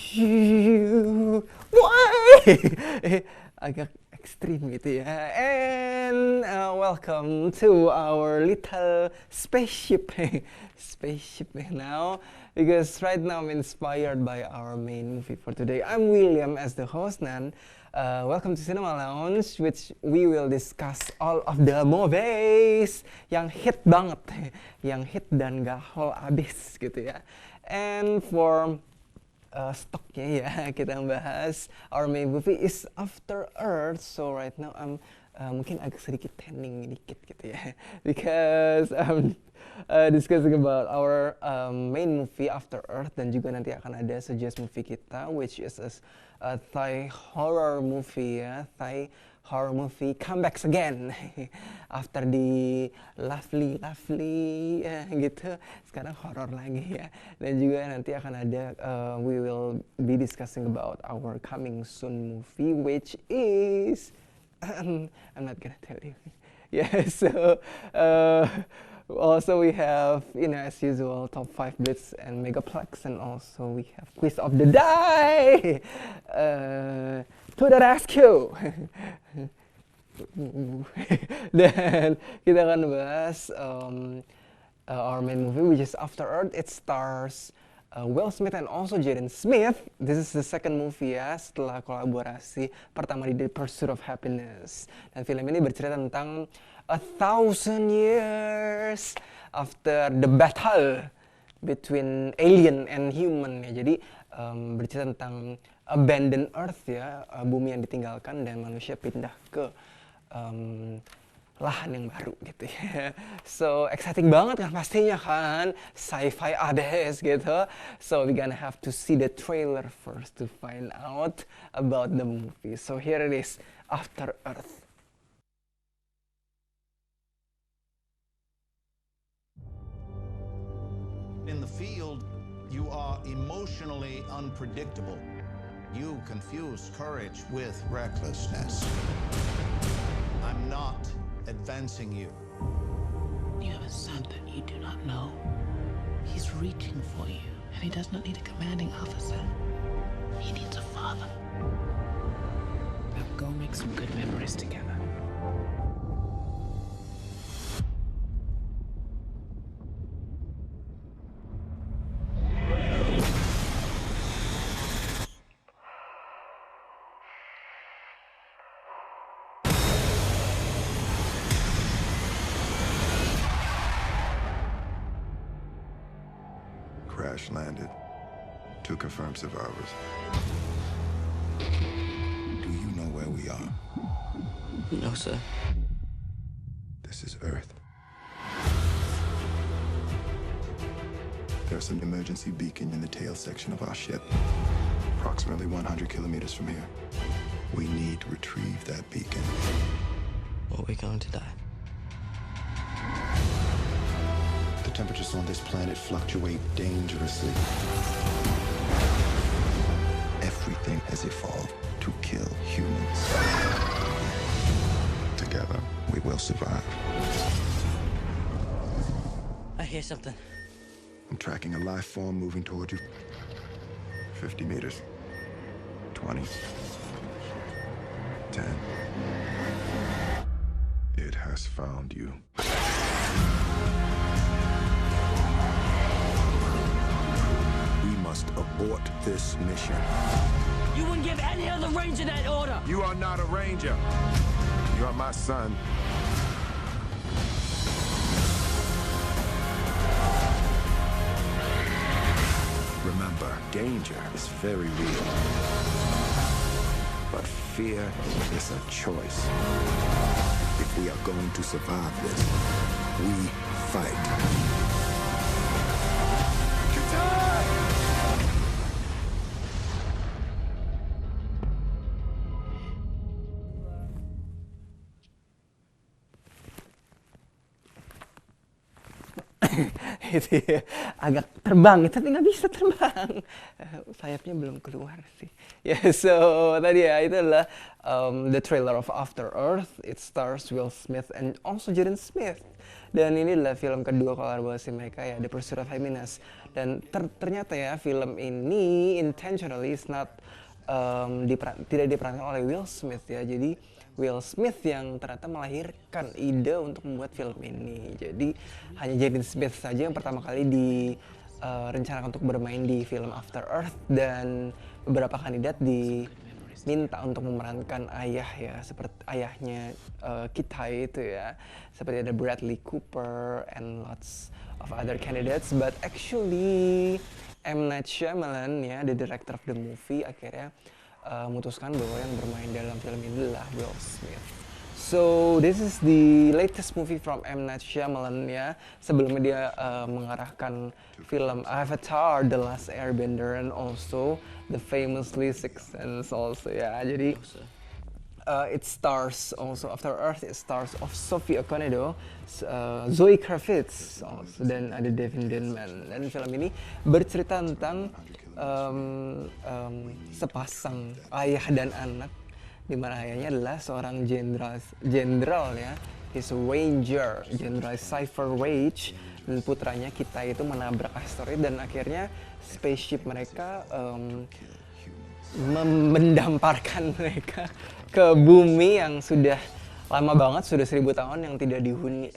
Why? Agak ekstrim gitu ya. And welcome to our little spaceship. Spaceship now. Because right now I'm inspired by our main movie for today. I'm William as the host, and welcome to Cinema Lounge, which we will discuss all of the movies yang hit banget, yang hit dan gahol abis gitu ya. And for stoknya ya, kita bahas our main movie is After Earth. So right now I'm mungkin agak sedikit tanning dikit gitu ya, because discussing about our main movie After Earth, dan juga nanti akan ada suggest movie kita, which is a Thai horror movie ya, Thai horror movie comebacks again after the lovely gitu, sekarang horror lagi ya. Dan juga nanti akan ada we will be discussing about our coming soon movie, which is I'm not gonna tell you. Yeah, so also we have, as usual, top 5 Blitz and Megaplex, and also we have Quiz of the Day. To the rescue. Dan kita akan bahas our main movie, which is After Earth. It stars Will Smith and also Jaden Smith. This is the second movie ya, setelah kolaborasi pertama di The Pursuit of Happiness. Dan film ini bercerita tentang 1,000 years after the battle between alien and human ya. Jadi bercerita tentang abandoned Earth ya, bumi yang ditinggalkan dan manusia pindah ke lahan yang baru gitu ya. So exciting banget kan pastinya kan, sci-fi abis gitu. So we gonna have to see the trailer first to find out about the movie. So here it is, After Earth. In the field, you are emotionally unpredictable. You confuse courage with recklessness. I'm not advancing you. You have a son that you do not know. He's reaching for you, and he does not need a commanding officer. He needs a father. Now go make some good memories together. Crash landed. 2 confirmed survivors. Do you know where we are? No, sir. This is Earth. There's an emergency beacon in the tail section of our ship, approximately 100 kilometers from here. We need to retrieve that beacon. Or we're going to die. The temperatures on this planet fluctuate dangerously. Everything has evolved to kill humans. Together, we will survive. I hear something. I'm tracking a life form moving toward you. 50 meters. 20. 10. It has found you. We must abort this mission. You wouldn't give any other ranger that order! You are not a ranger. You are my son. Remember, danger is very real. But fear is a choice. If we are going to survive this, we fight. Itu ya, agak terbang tapi nggak bisa terbang, sayapnya belum keluar sih ya. So tadi ya, itu adalah the trailer of After Earth. It stars Will Smith and also Jaden Smith, dan ini adalah film kedua kolaborasi mereka ya, The Pursuit of Happiness. Dan ternyata ya film ini intentionally is not tidak diperankan oleh Will Smith ya. Jadi Will Smith yang ternyata melahirkan ide untuk membuat film ini. Jadi hanya Jaden Smith saja yang pertama kali direncanakan untuk bermain di film After Earth, dan beberapa kandidat diminta untuk memerankan ayah ya, seperti ayahnya Kitai itu ya, seperti ada Bradley Cooper and lots of other candidates, but actually M. Night Shyamalan ya, the director of the movie, akhirnya memutuskan bahwa yang bermain dalam film ini adalah Will Smith. So this is the latest movie from M. Night Shyamalan ya. Sebelumnya dia mengarahkan film Avatar, The Last Airbender, and also the famously Sixth Sense also ya. Jadi it stars also After Earth, it stars of Sophie Okonedo, Zoe Kravitz, also, dan ada Devin Denman. Dan film ini bercerita tentang sepasang ayah dan anak, di mana ayahnya adalah seorang jenderal ya, he's a ranger, Jenderal Cypher Wage, dan putranya kita itu menabrak asteroid dan akhirnya spaceship mereka mendamparkan mereka ke bumi yang sudah lama banget, sudah 1000 tahun yang tidak dihuni,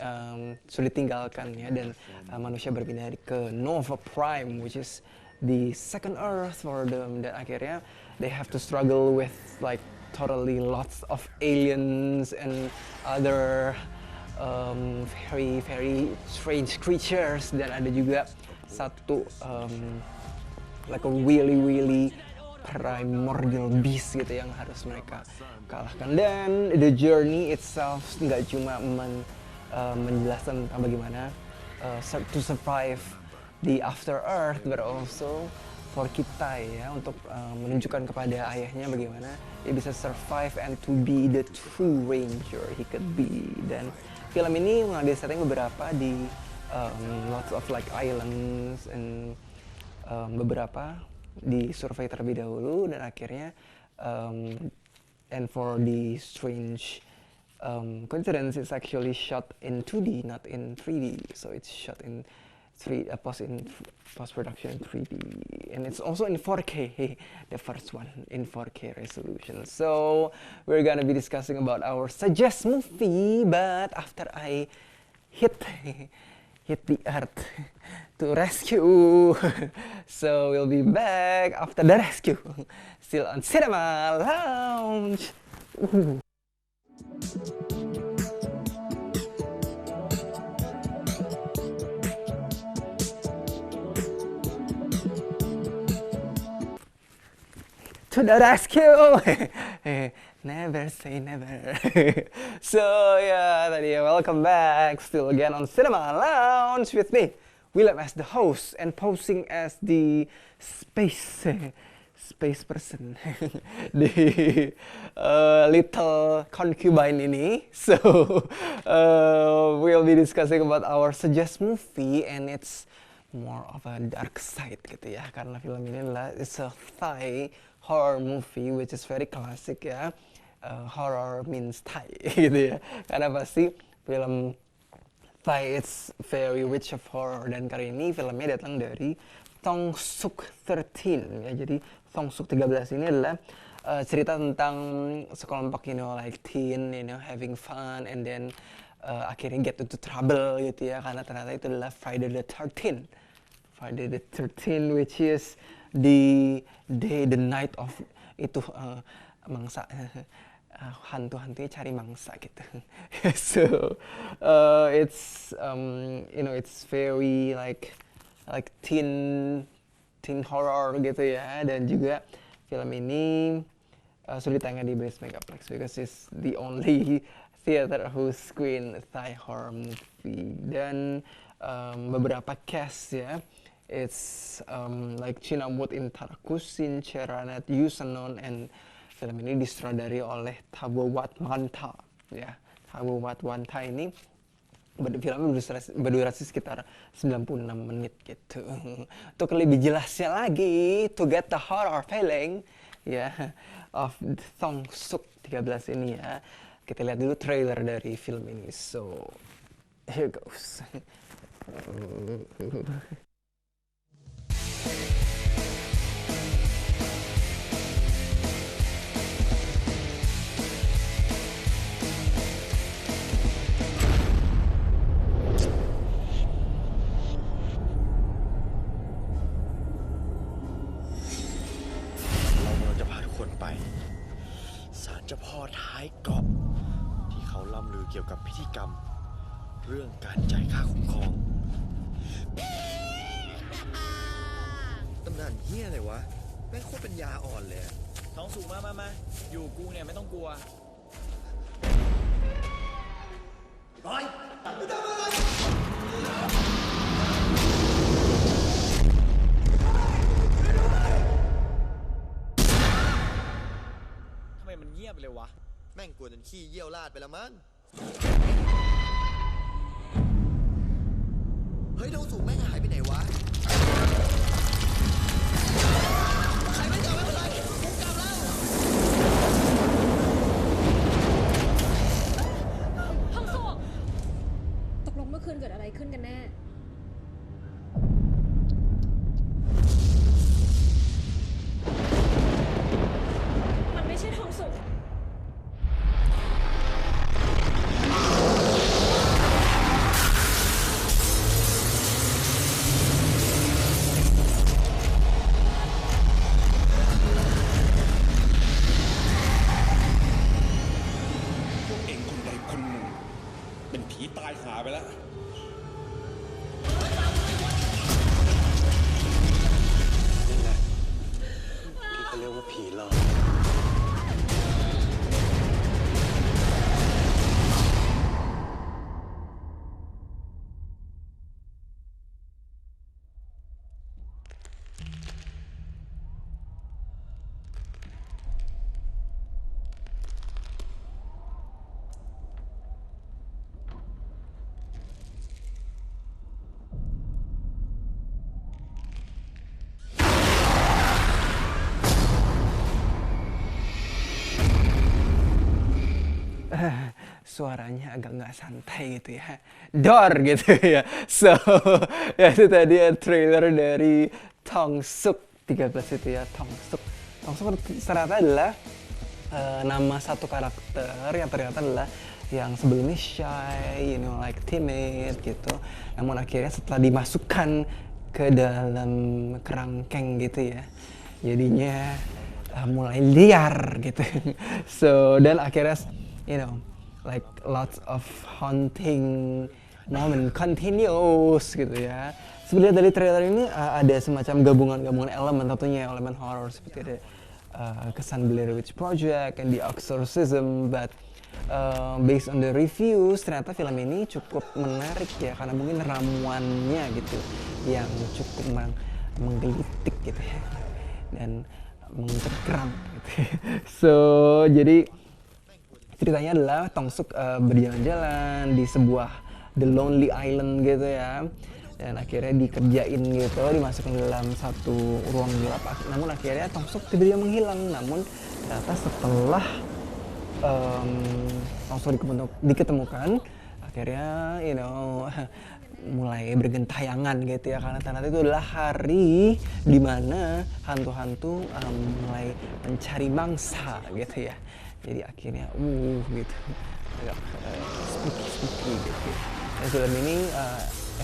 sudah ditinggalkan ya, dan manusia berpindah ke Nova Prime, which is the second Earth for them, dan akhirnya they have to struggle with like totally lots of aliens and other very very strange creatures, dan ada juga satu like a really primordial beast gitu yang harus mereka kalahkan. Dan the journey itself nggak cuma menjelaskan tentang bagaimana to survive the After Earth, but also for kita ya, untuk menunjukkan kepada ayahnya bagaimana dia bisa survive and to be the true ranger he could be. Dan film ini mengambil setting beberapa di lots of like islands and beberapa di survei terlebih dahulu, dan akhirnya and for the strange coincidence, it's actually shot in 2D not in 3D, so it's shot in post production in 3D, and it's also in 4K, the first one in 4K resolution. So we're gonna be discussing about our suggest movie, but after I hit the earth to rescue. So we'll be back after the rescue, still on Cinema Lounge. To the rescue. Never say never. So yeah, tadi welcome back still again on Cinema Lounge with me, Willem as the host and posing as the space person, the little concubine ini. So we'll be discussing about our suggest movie, and it's more of a dark side gitu ya, karena film ini adalah it's a Thai horror movie which is very classic ya. Horror means Thai gitu ya, karena pasti film Thai it's very rich of horror, dan kali ini filmnya datang dari Thong Suk 13 ya. Jadi Thong Suk 13 ini adalah cerita tentang sekelompok like teen having fun, and then akhirnya get into trouble gitu ya, karena ternyata itu adalah Friday the 13th, which is the night of itu mangsa, hantu-hantunya cari mangsa gitu. So it's it's very like teen horror gitu ya, dan juga film ini sudah ditayangkan di Best Megaplex because it's the only theater who screen Thai horror movie. Dan beberapa cast ya, it's like Chinamut Intarakusin, Cheranat Yusanon, and film ini disutradari oleh Thabo Watmanta ya. Thabo Watmanta ini filmnya berdurasi sekitar 96 menit gitu. Untuk lebih jelasnya lagi, to get the horror feeling ya of Thong Suk 13 ini ya, kita lihat dulu trailer dari film ini. So here goes. ศาลเจ้าพ่อท้ายเกาะที่เขาล่ำลือเกี่ยวกับพิธีกรรมเรื่องการจ่ายค่าคุ้มครองตำนานเฮี้ยอะไรวะแม่งโคตรเป็นยาอ่อนเลยท้องสูงมาอยู่กูเนี่ยไม่ต้องกลัวทำไมมันเงียบเลยวะแม่งกลัวจนขี้เยี่ยวลาดไปแล้วมั้งเฮ้ยท้องสูงแม่งหายไปไหนวะใครไม่เจอไม่เป็นไรกูกลับแล้วห้องโซ่ตกลงเมื่อคืนเกิดอะไรขึ้นกันแน่มันไม่ใช่ทองสุกเป็นผีตายหาไปแล้วนั่นแหละที่เขาเรียกว่าผีหลอกSuaranya agak nggak santai gitu ya, dor gitu ya. So, ya itu tadi ya trailer dari Tong Suk 13 itu ya, Tong Suk. Tong Suk ternyata adalah nama satu karakter yang ternyata adalah yang sebelumnya shy, like timid gitu. Namun akhirnya setelah dimasukkan ke dalam kerangkeng gitu ya, jadinya mulai liar gitu. So, dan akhirnya like lots of haunting moment continuous gitu ya. Sebenarnya dari trailer ini ada semacam gabungan elemen, tentunya elemen horror seperti ada kesan Blair Witch Project and The Exorcism, but based on the reviews ternyata film ini cukup menarik ya, karena mungkin ramuannya gitu yang cukup menggelitik gitu ya dan mencengkram gitu. So jadi ceritanya adalah Tong Suk berjalan-jalan di sebuah The Lonely Island gitu ya, dan akhirnya dikerjain gitu, dimasukkan dalam satu ruang gelap. Namun akhirnya Tong Suk tiba-tiba menghilang. Namun ternyata setelah Tong Suk diketemukan, akhirnya mulai bergentayangan gitu ya, karena ternyata itu adalah hari dimana hantu-hantu mulai mencari mangsa gitu ya. Jadi akhirnya gitu agak spooky gitu. Dan film ini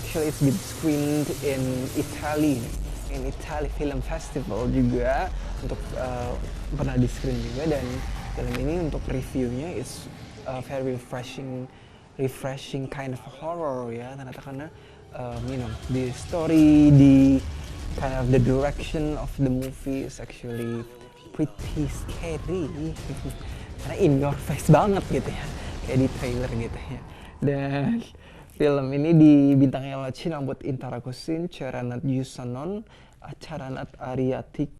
actually it's been screened in Italy Film Festival juga, untuk pernah di screen juga. Dan film ini untuk reviewnya is very refreshing kind of horror ya, ternyata karena the story, the kind of the direction of the movie is actually pretty scary. Karena in your face banget gitu ya, kayak di trailer gitu ya. Dan film ini dibintangi oleh Chinambut Intarakusin, Ceranat Yusanon, Acaranat Ariatik,